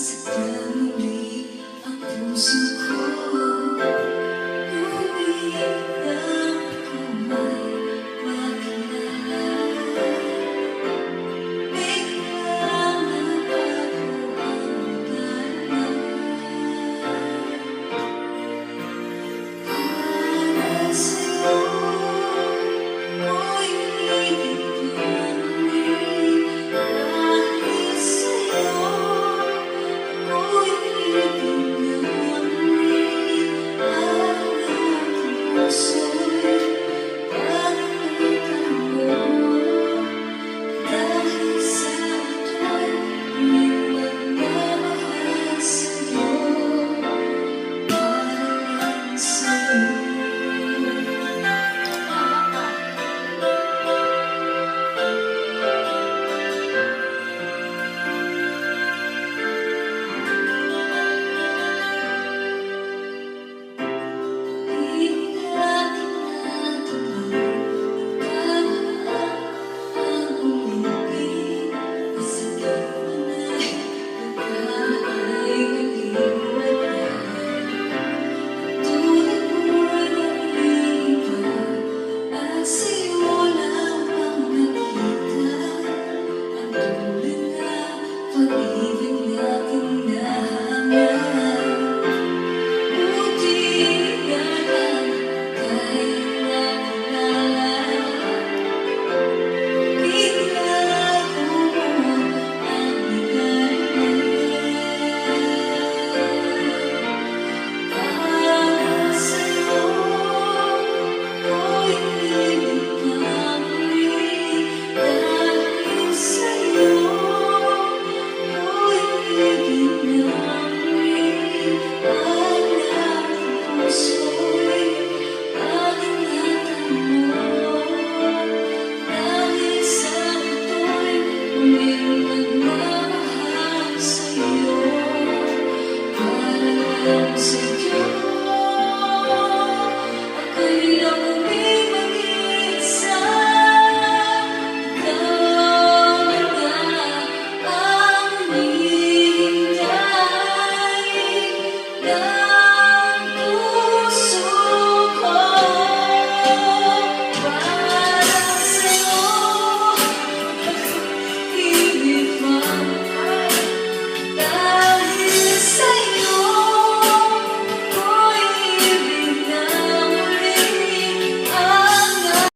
Sadyang muli ang puso ko umiiyak kung may makilala. Biglang nabago ang ugali. Para sa'yo ko'y ibig lang muli. Dahil sa'yo ko'y ibig lang muli. Ang aking puso'y pagalitan mo. Dahil sa ito'y muling magmamahal sa'yo. Para lang sa'yo. Pag